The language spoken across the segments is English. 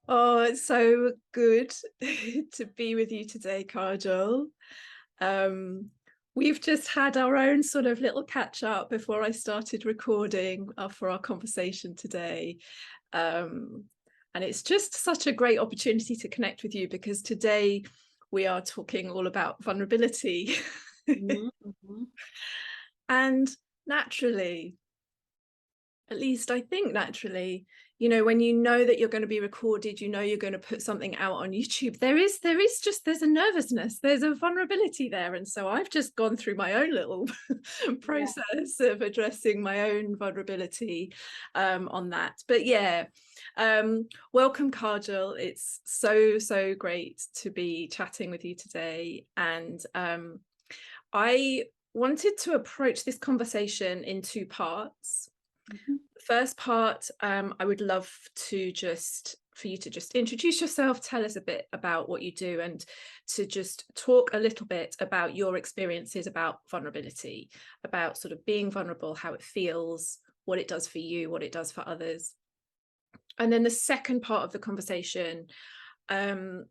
Oh, it's so good to be with you today, Kajal. Um, we've just had our own sort of little catch up before I started recording for our conversation today. Um, and it's just such a great opportunity to connect with you because today we are talking all about vulnerability. Mhm, mhm. And naturally, at least I think naturally, when you know that you're going to be recorded, you're going to put something out on YouTube, there's a nervousness, there's a vulnerability there. And so I've just gone through my own little Yeah, process of addressing my own vulnerability on that. But yeah, welcome, Kajal. It's so great to be chatting with you today. And I wanted to approach this conversation in two parts. mhm. The first part, I would love to just for you to just introduce yourself, tell us a bit about what you do, and to just talk a little bit about your experiences about vulnerability, about sort of being vulnerable, how it feels, what it does for you, what it does for others. And then the second part of the conversation, um,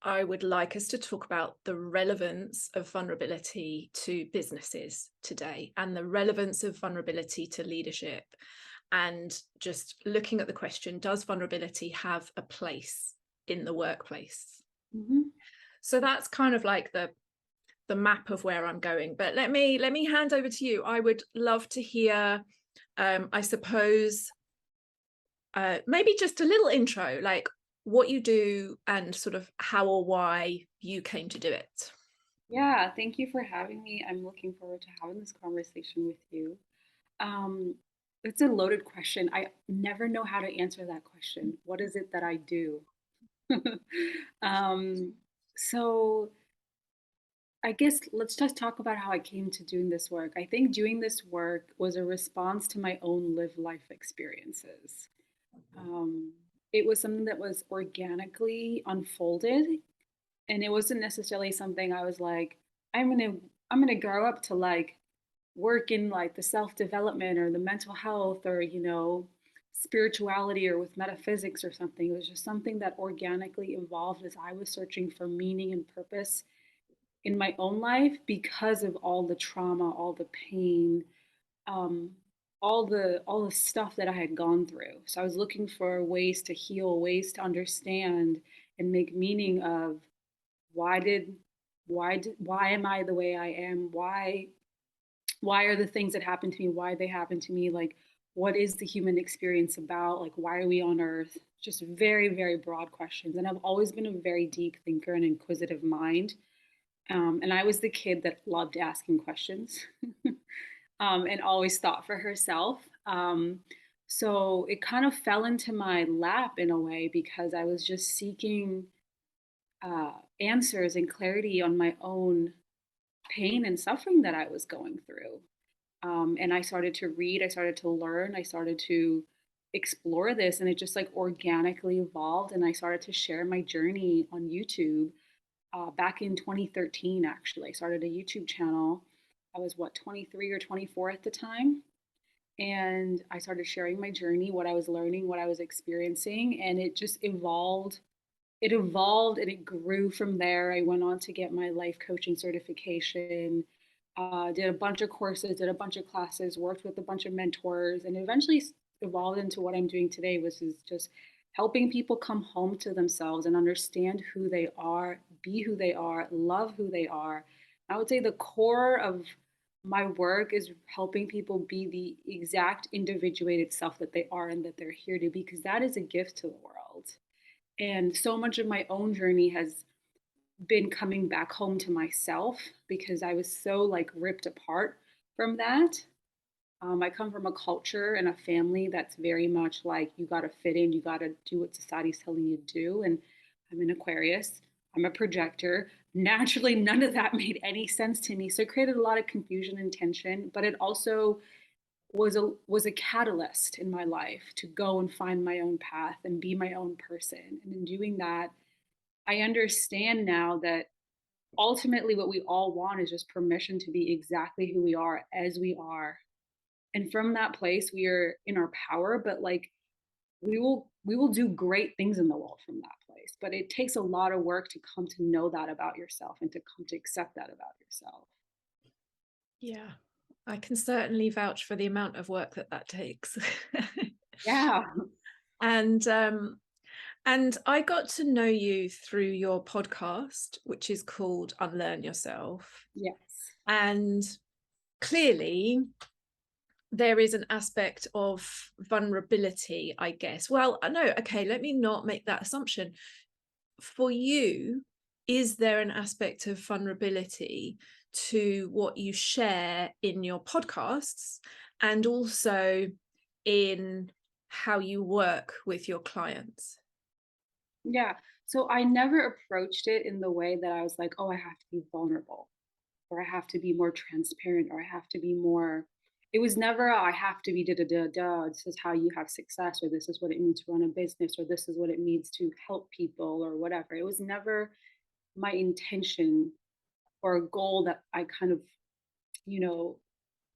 I would like us to talk about the relevance of vulnerability to businesses today and the relevance of vulnerability to leadership, and just looking at the question, does vulnerability have a place in the workplace? Mhm. So that's kind of like the map of where I'm going. But let me hand over to you. I would love to hear, I suppose, maybe just a little intro, like what you do and sort of how or why you came to do it. Yeah, thank you for having me. I'm looking forward to having this conversation with you. Um, it's a loaded question. I never know how to answer that question. What is it that I do? Um, so I guess let's just talk about how I came to doing this work. I think doing this work was a response to my own live life experiences. Um, it was something that was organically unfolded, and it wasn't necessarily something I was like, I'm gonna I'm gonna grow up to like work in like the self-development or the mental health or spirituality or with metaphysics or something. It was just something that organically evolved as I was searching for meaning and purpose in my own life because of all the trauma, all the pain, um, all the stuff that I had gone through. So I was looking for ways to heal, ways to understand and make meaning of why did why am I the way I am? Why are the things that happen to me, why they happen to me? Like, what is the human experience about? Like, why are we on earth? Just very, very broad questions. And I've always been a very deep thinker and inquisitive mind. And I was the kid that loved asking questions and always thought for herself. So it kind of fell into my lap in a way because I was just seeking answers and clarity on my own pain and suffering that I was going through. And I started to read, I started to learn, I started to explore this, and it just like organically evolved. And I started to share my journey on YouTube back in 2013, actually. I started a YouTube channel. I was what, 23 or 24 at the time. And I started sharing my journey, what I was learning, what I was experiencing, and it just evolved. It evolved and it grew from there. I went on to get my life coaching certification, did a bunch of courses, did a bunch of classes, worked with a bunch of mentors, and eventually evolved into what I'm doing today, which is just helping people come home to themselves and understand who they are, be who they are, love who they are. I would say the core of my work is helping people be the exact individuated self that they are and that they're here to be, because that is a gift to the world. And so much of my own journey has been coming back home to myself because I was so like ripped apart from that. I come from a culture and a family that's very much like you got to fit in, you got to do what society's telling you to do. And I'm an Aquarius, I'm a projector. Naturally, none of that made any sense to me. So it created a lot of confusion and tension, but it also was a catalyst in my life to go and find my own path and be my own person. And in doing that, I understand now that ultimately what we all want is just permission to be exactly who we are as we are. And from that place, we are in our power, but like we will do great things in the world from that place. But it takes a lot of work to come to know that about yourself and to come to accept that about yourself. Yeah, I can certainly vouch for the amount of work that that takes. Yeah. And I got to know you through your podcast, which is called Unlearn Yourself. Yes. And clearly there is an aspect of vulnerability, I guess. Well, no, okay, let me not make that assumption. For you, is there an aspect of vulnerability to what you share in your podcasts and also in how you work with your clients? Yeah. So I never approached it in the way that I was like, oh, I have to be vulnerable, or I have to be more transparent, or I have to be more. It was never, I have to be da da da da. This is how you have success, or this is what it means to run a business, or this is what it means to help people, or whatever. It was never my intention or a goal that I kind of, you know,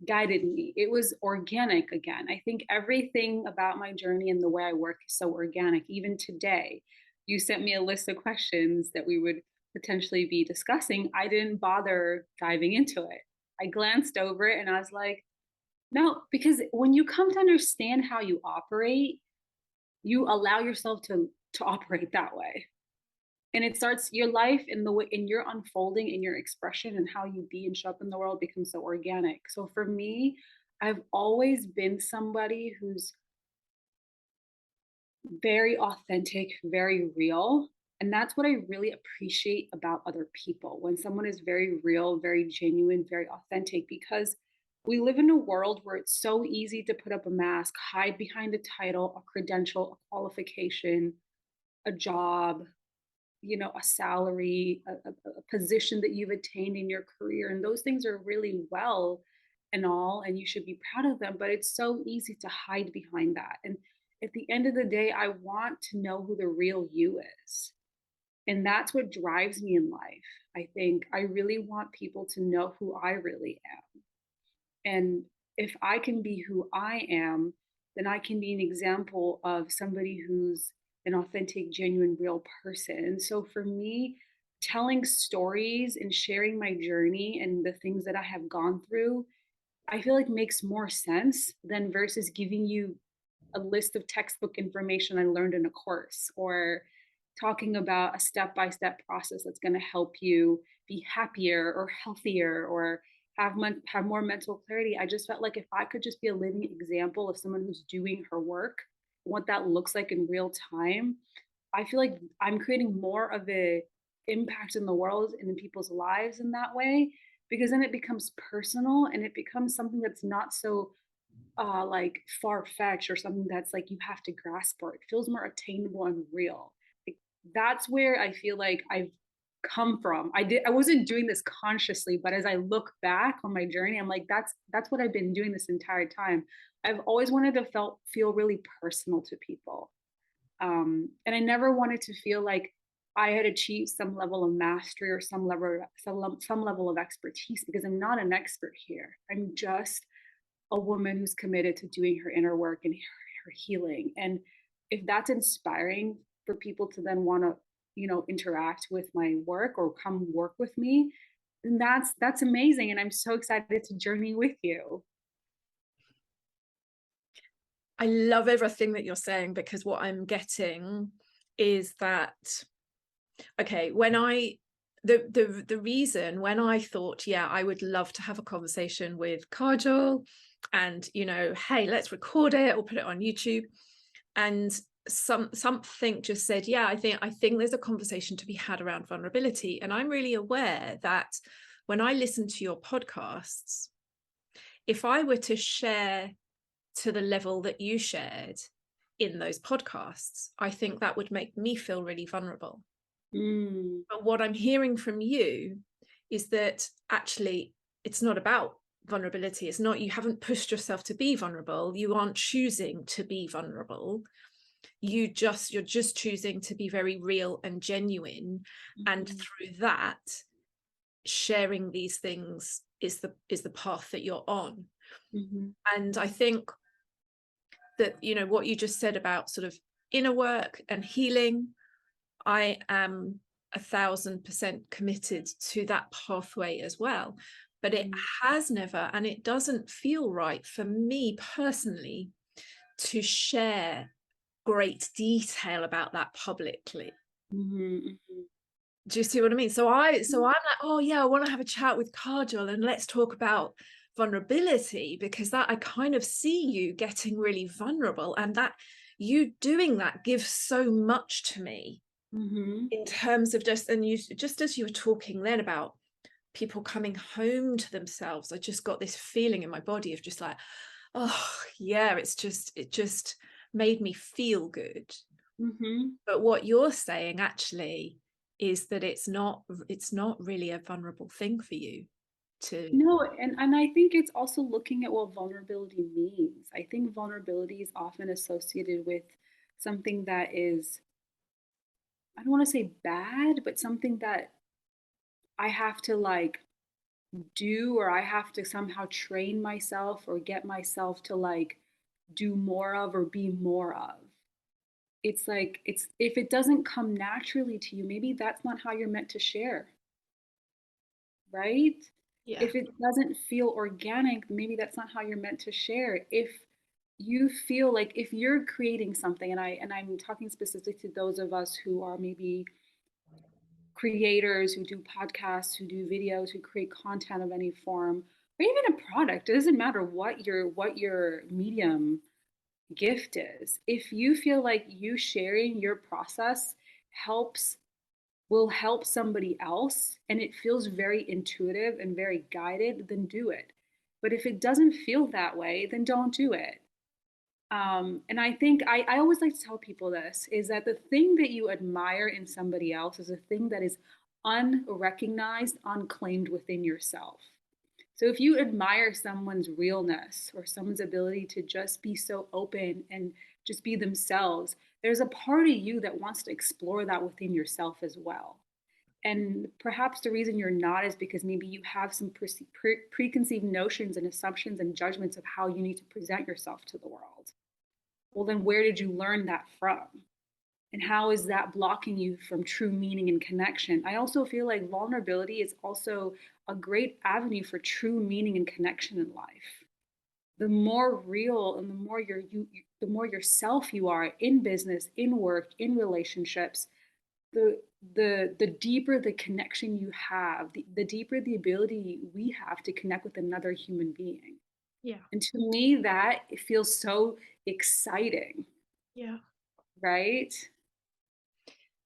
guided me. It was organic again. I think everything about my journey and the way I work is so organic. Even today, you sent me a list of questions that we would potentially be discussing. I didn't bother diving into it. I glanced over it and I was like, no, because when you come to understand how you operate, you allow yourself to operate that way. And it starts your life in the way in your unfolding in your expression and how you be and show up in the world becomes so organic. So for me, I've always been somebody who's very authentic, very real. And that's what I really appreciate about other people, when someone is very real, very genuine, very authentic, because we live in a world where it's so easy to put up a mask, hide behind a title, a credential, a qualification, a job, a salary, a position that you've attained in your career. And those things are really well and all, and you should be proud of them. But it's so easy to hide behind that. And at the end of the day, I want to know who the real you is. And that's what drives me in life. I think I really want people to know who I really am. And if I can be who I am, then I can be an example of somebody who's an authentic, genuine, real person. And so for me, telling stories and sharing my journey and the things that I have gone through, I feel like makes more sense than versus giving you a list of textbook information I learned in a course, or talking about a step by step process that's going to help you be happier or healthier or have more mental clarity. I just felt like if I could just be a living example of someone who's doing her work, what that looks like in real time, I feel like I'm creating more of a impact in the world and in people's lives in that way, because then it becomes personal and it becomes something that's not so like far fetched or something that's like you have to grasp for. It feels more attainable and real. Like, that's where I feel like I've come from. I wasn't doing this consciously, but as I look back on my journey, I'm like, that's what I've been doing this entire time. I've always wanted to feel really personal to people. And I never wanted to feel like I had achieved some level of mastery or some level of expertise, because I'm not an expert here. I'm just a woman who's committed to doing her inner work and her healing. And if that's inspiring for people to then want to, interact with my work or come work with me, then that's amazing. And I'm so excited to journey with you. I love everything that you're saying, because what I'm getting is that, okay, when I the reason when I thought, yeah, I would love to have a conversation with Kajal, and hey, let's record it or put it on YouTube, and something just said, yeah, I think there's a conversation to be had around vulnerability. And I'm really aware that when I listen to your podcasts, if I were to share to the level that you shared in those podcasts, I think that would make me feel really vulnerable. Mm, But what I'm hearing from you is that actually it's not about vulnerability. It's not, you haven't pushed yourself to be vulnerable. You aren't choosing to be vulnerable. You're just choosing to be very real and genuine. And mhm, through that, sharing these things is the path that you're on. mhm, And I think that, you know, what you just said about sort of inner work and healing, I am 1,000% committed to that pathway as well. But it Mhm. has never, and it doesn't feel right for me personally to share great detail about that publicly. Mhm. Do you see what I mean? So Mhm. I'm like, oh yeah, I want to have a chat with Kajal and let's talk about vulnerability, because that I kind of see you getting really vulnerable, and that you doing that gives so much to me Mhm. in terms of just, and you just as you were talking then about people coming home to themselves, I just got this feeling in my body of just like, oh yeah, it just made me feel good. Mhm. But what you're saying actually is that it's not really a vulnerable thing for you to. No, and I think it's also looking at what vulnerability means. I think vulnerability is often associated with something that is, I don't want to say bad, but something that I have to like do, or I have to somehow train myself or get myself to like do more of or be more of. It's like it's if it doesn't come naturally to you, maybe that's not how you're meant to share, right? Yeah. If it doesn't feel organic, maybe that's not how you're meant to share. If you feel like if you're creating something, and I'm talking specifically to those of us who are maybe creators, who do podcasts, who do videos, who create content of any form, or even a product, it doesn't matter what your medium gift is. If you feel like you sharing your process helps will help somebody else and it feels very intuitive and very guided, then do it. But if it doesn't feel that way, then don't do it. And I think I always like to tell people this is that the thing that you admire in somebody else is a thing that is unrecognized, unclaimed within yourself. So if you admire someone's realness or someone's ability to just be so open and just be themselves, there's a part of you that wants to explore that within yourself as well. And perhaps the reason you're not is because maybe you have some preconceived notions and assumptions and judgments of how you need to present yourself to the world. Well, then where did you learn that from? And how is that blocking you from true meaning and connection? I also feel like vulnerability is also a great avenue for true meaning and connection in life. The more real and the more yourself you are in business, in work, in relationships, the the deeper the connection you have, the deeper the ability we have to connect with another human being. Yeah. And to me, that it feels so exciting, Yeah. right?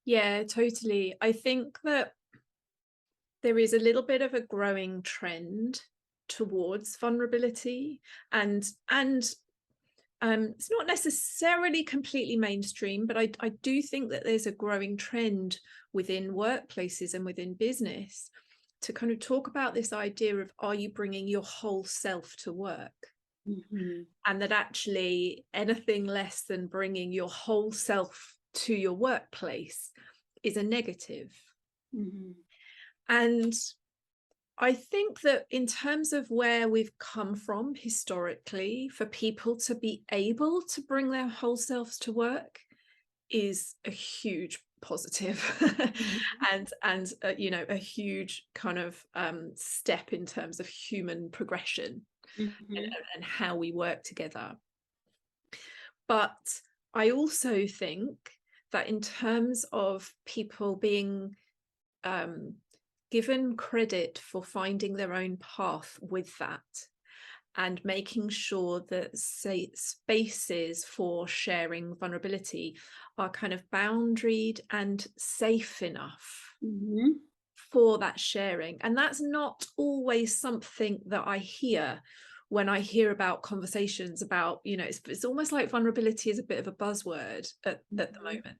Yeah, totally. I think that there is a little bit of a growing trend towards vulnerability, and it's not necessarily completely mainstream, but I do think that there's a growing trend within workplaces and within business to kind of talk about this idea of, are you bringing your whole self to work? Hmm. And that actually anything less than bringing your whole self to your workplace is a negative. Hmm. And I think that in terms of where we've come from historically, for people to be able to bring their whole selves to work is a huge positive Hmm. and you know, a huge kind of step in terms of human progression and, Hmm. and how we work together. But I also think that in terms of people being um, given credit for finding their own path with that, and making sure that, say, spaces for sharing vulnerability are kind of boundaried and safe enough Hmm. for that sharing. And that's not always something that I hear when I hear about conversations about, you know, it's almost like vulnerability is a bit of a buzzword at the Hmm. moment.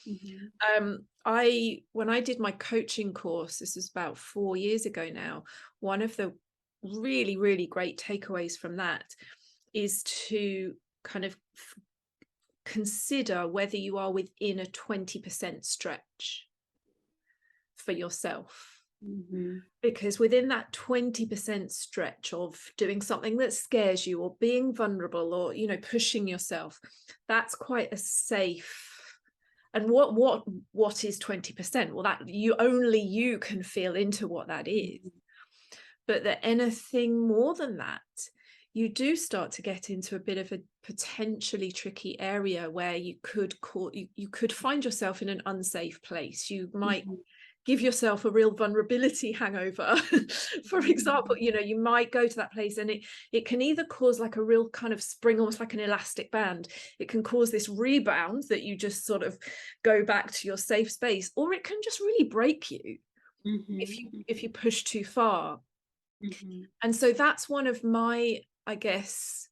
Hmm. I when I did my coaching course, this was about 4 years ago now, one of the really, really great takeaways from that is to kind of consider whether you are within a 20% stretch for yourself. Mhm. Because within that 20% stretch of doing something that scares you or being vulnerable or, pushing yourself, that's quite a safe. And what is 20%? Well, that you can feel into what that is. Mhm. But that anything more than that, you do start to get into a bit of a potentially tricky area where you could find yourself in an unsafe place. You might Mhm. give yourself a real vulnerability hangover. For example, Mhm. you might go to that place and it can either cause like a real kind of spring, almost like an elastic band. It can cause this rebound that you just sort of go back to your safe space, or it can just really break you if you Mhm. if you push too far. Mhm. And so that's one of my, I guess,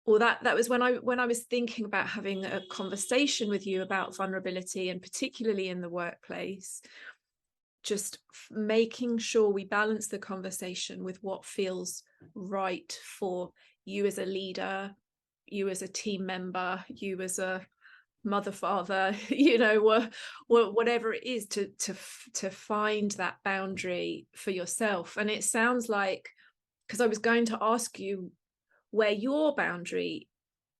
or that was when I was thinking about having a conversation with you about vulnerability, and particularly in the workplace, just making sure we balance the conversation with what feels right for you as a leader, you as a team member, you as a mother, father, whatever it is, to find that boundary for yourself. And it sounds like, because I was going to ask you where your boundary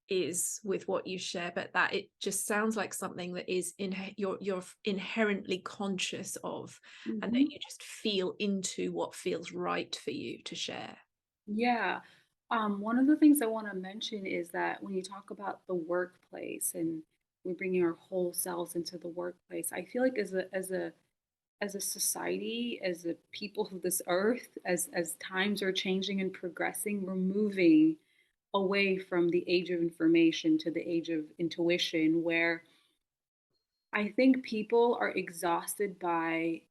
is with what you share, but that it just sounds like something that is you're inherently conscious of, and that Mhm. you just feel into what feels right for you to share. Yeah. One of the things I want to mention is that when you talk about the workplace and we're bringing our whole selves into the workplace, I feel like as a society, as a people of this earth, as times are changing and progressing, we're moving away from the age of information to the age of intuition, where I think people are exhausted by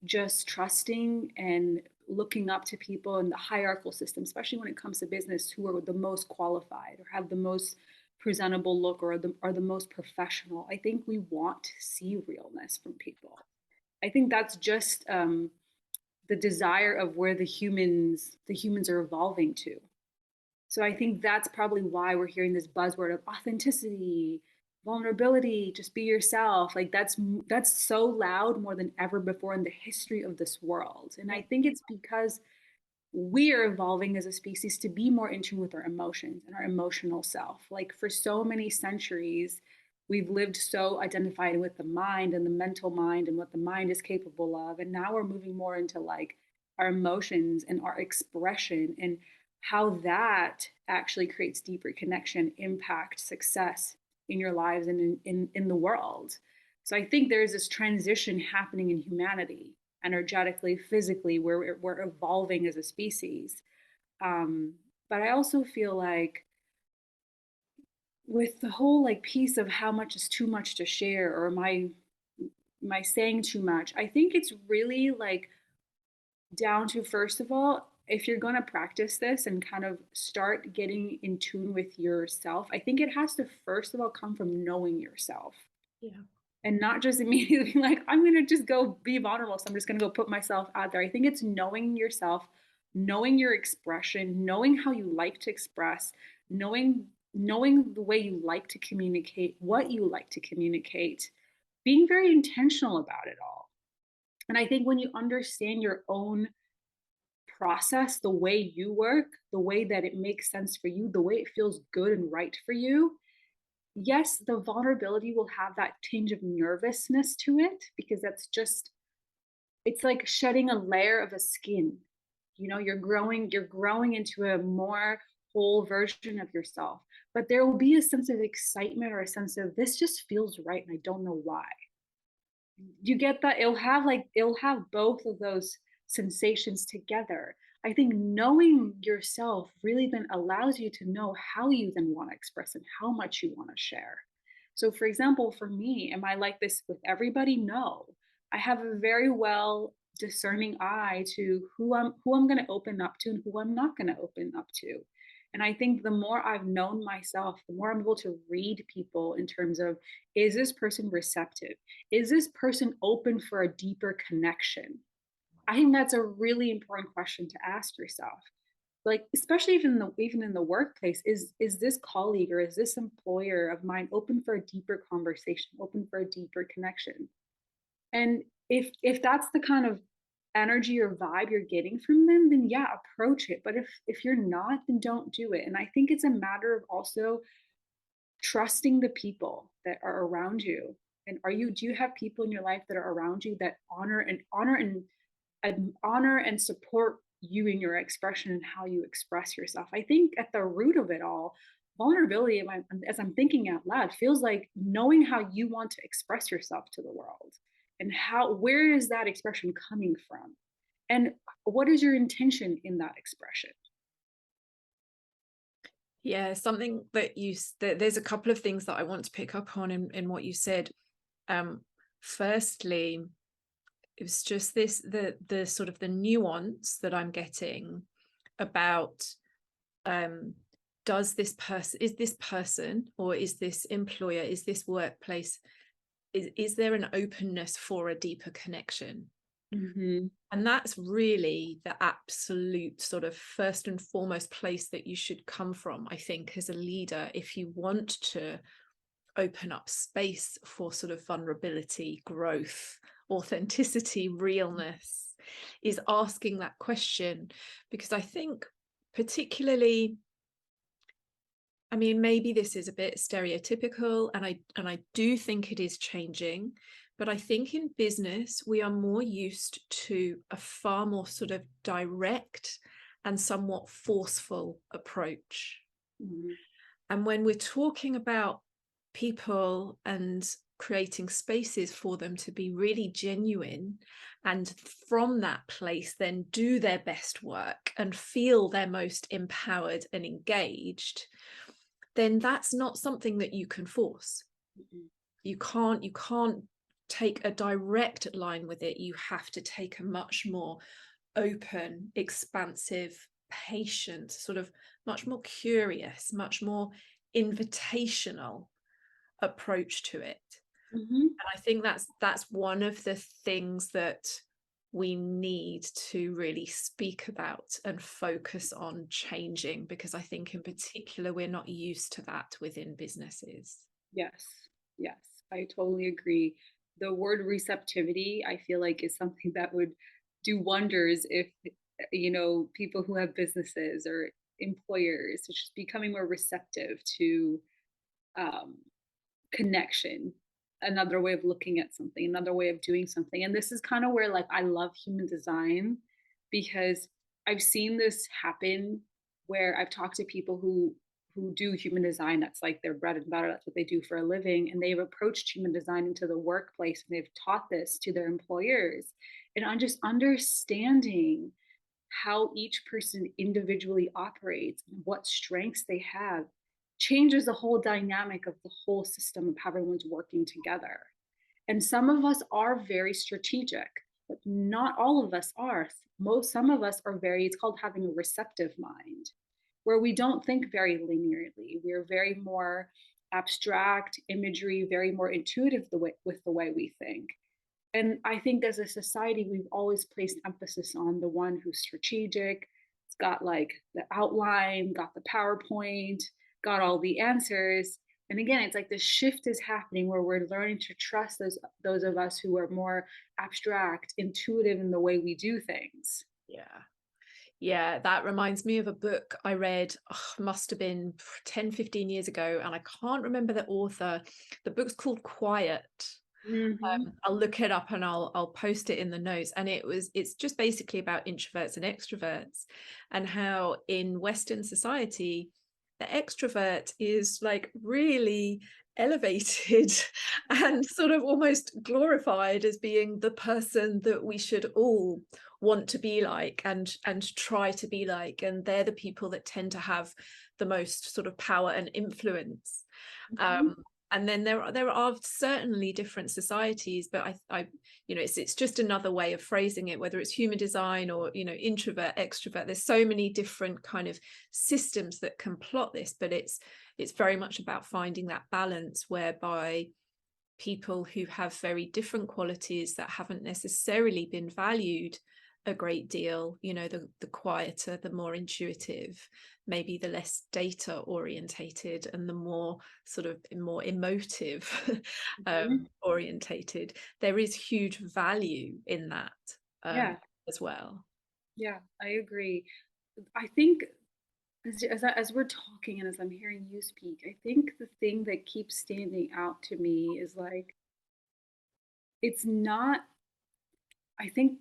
just trusting and looking up to people in the hierarchical system, especially when it comes to business, who are the most qualified or have the most presentable look or are the most professional. I think we want to see realness from people. I think that's just the desire of where the humans are evolving to. So I think that's probably why we're hearing this buzzword of authenticity, vulnerability, just be yourself. Like that's so loud more than ever before in the history of this world. And Yeah. I think it's because we are evolving as a species to be more in tune with our emotions and our emotional self. Like for so many centuries, we've lived so identified with the mind and the mental mind and what the mind is capable of. And now we're moving more into like our emotions and our expression and how that actually creates deeper connection, impact, success in your lives and in the world. So I think there's this transition happening in humanity energetically, physically, where we're evolving as a species. Um, but I also feel like with the whole like piece of how much is too much to share, or am I saying too much? I think it's really like down to, first of all, if you're going to practice this and kind of start getting in tune with yourself, I think it has to first of all come from knowing yourself Yeah. and not just immediately being like, I'm going to just go be vulnerable. So I'm just going to go put myself out there. I think it's knowing yourself, knowing your expression, knowing how you like to express, knowing the way you like to communicate, what you like to communicate, being very intentional about it all. And I think when you understand your own process, the way you work, the way that it makes sense for you, the way it feels good and right for you, yes, the vulnerability will have that tinge of nervousness to it because it's like shedding a layer of a skin. You're growing into a more whole version of yourself. But there will be a sense of excitement or a sense of this just feels right and I don't know why. You get that? It'll have both of those sensations together. I think knowing yourself really then allows you to know how you then want to express and how much you want to share. So for example, for me, am I like this with everybody? No. I have a very well discerning eye to who I'm going to open up to and who I'm not going to open up to. And I think the more I've known myself, the more I'm able to read people in terms of, is this person receptive? Is this person open for a deeper connection? I think that's a really important question to ask yourself. Like, especially even in the workplace, is this colleague or is this employer of mine open for a deeper conversation, open for a deeper connection? And if that's the kind of energy or vibe you're getting from them, then yeah, approach it. But if you're not, then don't do it. And I think it's a matter of also trusting the people that are around you. And do you have people in your life that are around you that honor and support you in your expression and how you express yourself? I think at the root of it all, vulnerability, as I'm thinking out loud, feels like knowing how you want to express yourself to the world, and where is that expression coming from? And what is your intention in that expression? Yeah, something that there's a couple of things that I want to pick up on in what you said. Um, Firstly, it was just the sort of the nuance that I'm getting about, um, is this person, or is this employer, is this workplace, is there an openness for a deeper connection? Hmm. And that's really the absolute sort of first and foremost place that you should come from, I think, as a leader, if you want to open up space for sort of vulnerability, growth, authenticity, realness, is asking that question. Because I think, particularly, I mean, maybe this is a bit stereotypical, and I do think it is changing, but I think in business we are more used to a far more sort of direct and somewhat forceful approach. Hmm. And when we're talking about people and creating spaces for them to be really genuine, and from that place then do their best work and feel their most empowered and engaged, then that's not something that you can force. You can't take a direct line with it. You have to take a much more open, expansive, patient, sort of much more curious, much more invitational approach to it. Hmm. And I think that's one of the things that we need to really speak about and focus on changing, because I think in particular we're not used to that within businesses. Yes, yes, I totally agree. The word receptivity, I feel like, is something that would do wonders if, people who have businesses or employers, it's just becoming more receptive to um, connection, another way of looking at something, another way of doing something. And this is kind of where, like, I love human design, because I've seen this happen where I've talked to people who do human design. That's like their bread and butter. That's what they do for a living. And they've approached human design into the workplace, and they've taught this to their employers. And I'm just understanding how each person individually operates and what strengths they have changes the whole dynamic of the whole system of how everyone's working together. And some of us are very strategic, but not all of us are. Some of us are it's called having a receptive mind, where we don't think very linearly. We're very more abstract imagery, very more intuitive with the way we think. And I think as a society, we've always placed emphasis on the one who's strategic. It's got like the outline, got the PowerPoint, got all the answers. And again, it's like the shift is happening where we're learning to trust those of us who are more abstract, intuitive in the way we do things. Yeah. Yeah, that reminds me of a book I read, must have been 10, 15 years ago, and I can't remember the author. The book's called Quiet. Mm-hmm. I'll look it up and I'll post it in the notes. And it's just basically about introverts and extroverts, and how in Western society the extrovert is like really elevated and sort of almost glorified as being the person that we should all want to be like and try to be like, and they're the people that tend to have the most sort of power and influence. Mm-hmm. um, and then there are certainly different societies, but I it's just another way of phrasing it, whether it's human design or introvert, extrovert. There's so many different kind of systems that can plot this, but it's very much about finding that balance whereby people who have very different qualities that haven't necessarily been valued a great deal, the quieter, the more intuitive, maybe the less data orientated, and the more sort of more emotive Mm-hmm. orientated, there is huge value in that. Yeah. as well. Yeah, I agree. I think as we're talking and as I'm hearing you speak, I think the thing that keeps standing out to me is like it's not. I think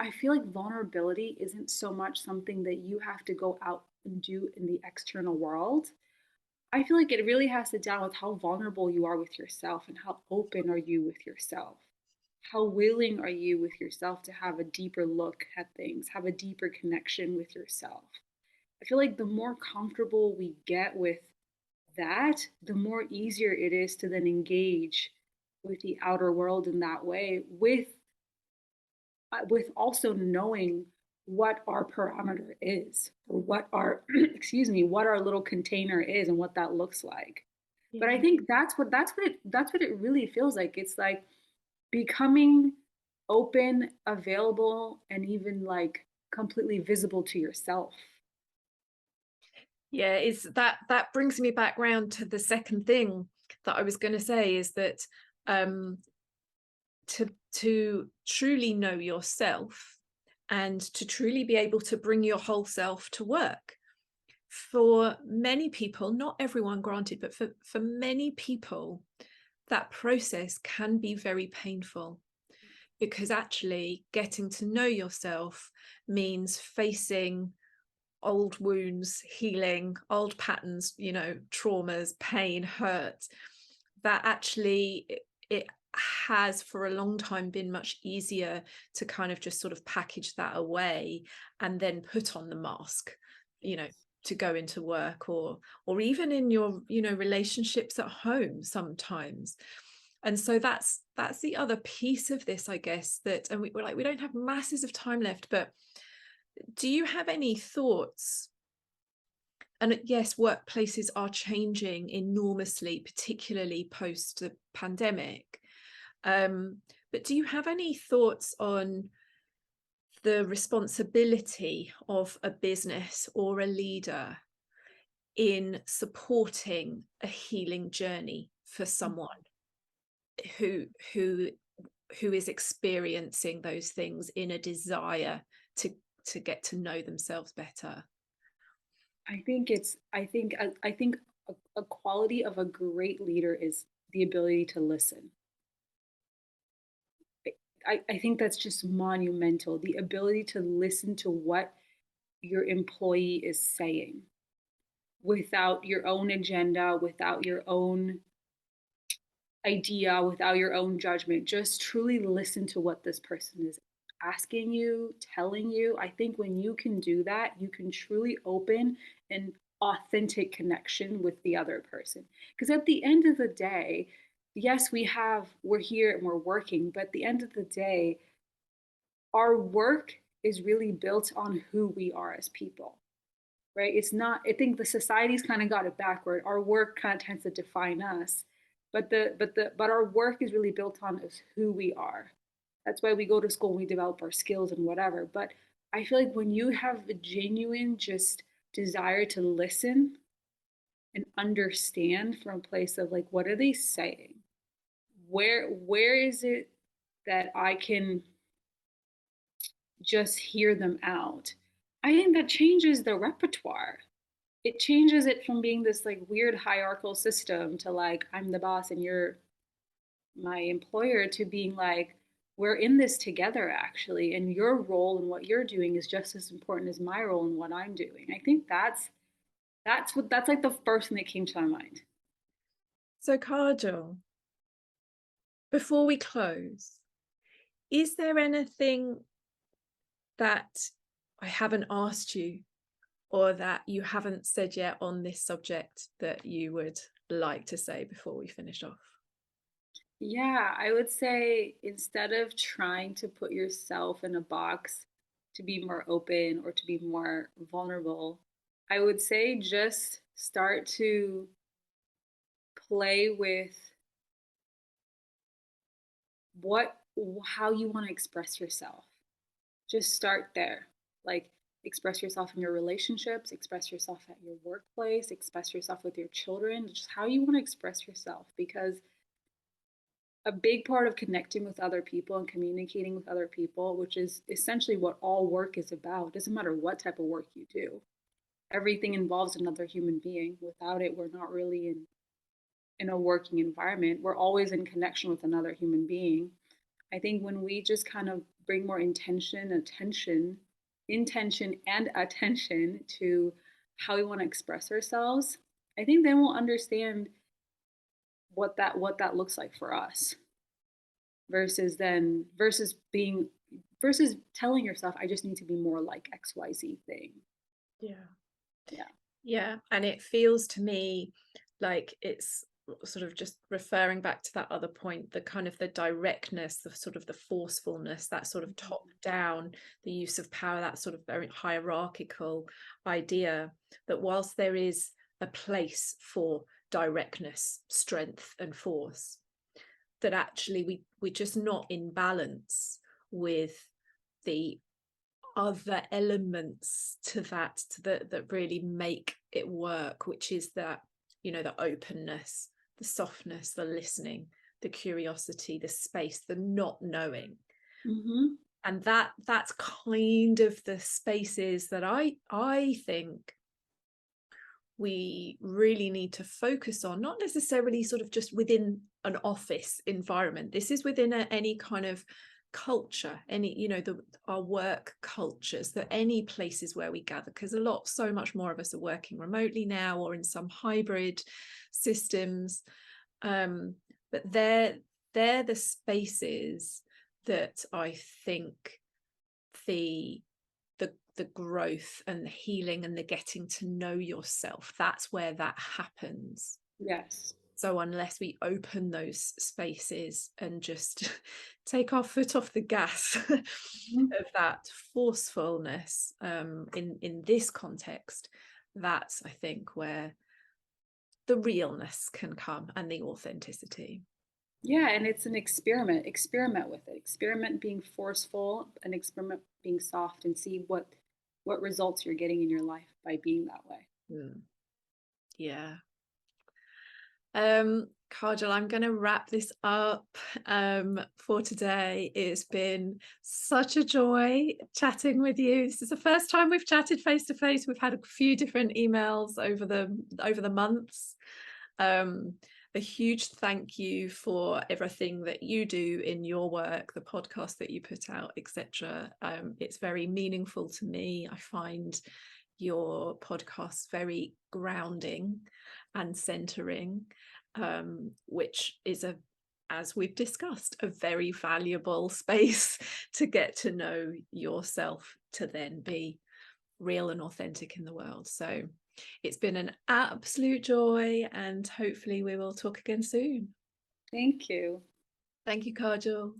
I feel like vulnerability isn't so much something that you have to go out and do in the external world. I feel like it really has to do with how vulnerable you are with yourself and how open are you with yourself. How willing are you with yourself to have a deeper look at things, have a deeper connection with yourself? I feel like the more comfortable we get with that, the more easier it is to then engage with the outer world in that way, with also knowing what our parameter is, or what our excuse me, what our little container is and what that looks like. But I Yeah. think that's what it really feels like. It's like becoming open, available, and even like completely visible to yourself. Yeah, is that that brings me back round to the second thing that I was going to say is that um to truly know yourself and to truly be able to bring your whole self to work. For many people, not everyone granted, but for many people, that process can be very painful because actually getting to know yourself means facing old wounds, healing old patterns, traumas, pain, hurt, that actually it has for a long time been much easier to kind of just sort of package that away and then put on the mask, you know, Yes. to go into work or even in your, relationships at home sometimes. And so that's the other piece of this, I guess, that, and we're like, we don't have masses of time left, but do you have any thoughts? And yes, workplaces are changing enormously, particularly post the pandemic. But do you have any thoughts on the responsibility of a business or a leader in supporting a healing journey for someone who who who is experiencing those things in a desire to get to know themselves better? I think a quality of a great leader is the ability to listen. I think that's just monumental. The ability to listen to what your employee is saying without your own agenda, without your own idea, without your own judgment. Just truly listen to what this person is asking you, telling you. I think when you can do that, you can truly open an authentic connection with the other person. Because at the end of the day, yes, we're here and we're working, but at the end of the day, our work is really built on who we are as people, right? It's not, I think the society's kind of got it backward. Our work kind of tends to define us, but our work is really built on is who we are. That's why we go to school, we develop our skills and whatever. But I feel like when you have a genuine just desire to listen and understand from a place of like, what are they saying? Where is it that I can just hear them out? I think that changes the repertoire. It changes it from being this like weird hierarchical system to like I'm the boss and you're my employer to being like we're in this together actually, and your role and what you're doing is just as important as my role and what I'm doing. I think that's like the first thing that came to my mind. So, Kajal, before we close, is there anything that I haven't asked you or that you haven't said yet on this subject that you would like to say before we finish off? Yeah, I would say instead of trying to put yourself in a box to be more open or to be more vulnerable, I would say just start to play with what how you want to express yourself. Just start there. Like express yourself in your relationships, express yourself at your workplace, express yourself with your children, just how you want to express yourself because a big part of connecting with other people and communicating with other people, which is essentially what all work is about. It doesn't matter what type of work you do. Everything involves another human being. Without it, we're not really in a working environment. We're always in connection with another human being. I think when we just kind of bring more intention and attention to how we want to express ourselves, I think then we'll understand what that looks like for us versus telling yourself I just need to be more like XYZ thing. Yeah. Yeah. Yeah, and it feels to me like it's sort of just referring back to that other point, the kind of the directness, the sort of the forcefulness, that sort of top down, the use of power, that sort of very hierarchical idea, that whilst there is a place for directness, strength and force, that actually we're just not in balance with the other elements to that really make it work, which is that, you know, the openness, the softness, the listening, the curiosity, the space, the not knowing. Mm-hmm. And that's kind of the spaces that I think we really need to focus on, not necessarily sort of just within an office environment. This is within any kind of culture, any, you know, our work cultures, that any places where we gather, because so much more of us are working remotely now or in some hybrid systems, but they're the spaces that I think the the growth and the healing and the getting to know yourself, that's where that happens. Yes. So unless we open those spaces and just take our foot off the gas Mm-hmm. of that forcefulness, in this context, that's, I think, where the realness can come and the authenticity. Yeah, and it's an experiment. Experiment with it. Experiment being forceful and experiment being soft, and see what results you're getting in your life by being that way. Mm. Yeah. Kajal, I'm going to wrap this up for today. It's been such a joy chatting with you. This is the first time we've chatted face to face. We've had a few different emails over the months. A huge thank you for everything that you do in your work, the podcast that you put out, etc. It's very meaningful to me. I find your podcast very grounding and centering, which is, as we've discussed, a very valuable space to get to know yourself, to then be real and authentic in the world. So it's been an absolute joy, and hopefully we will talk again soon. Thank you. Thank you, Kajal.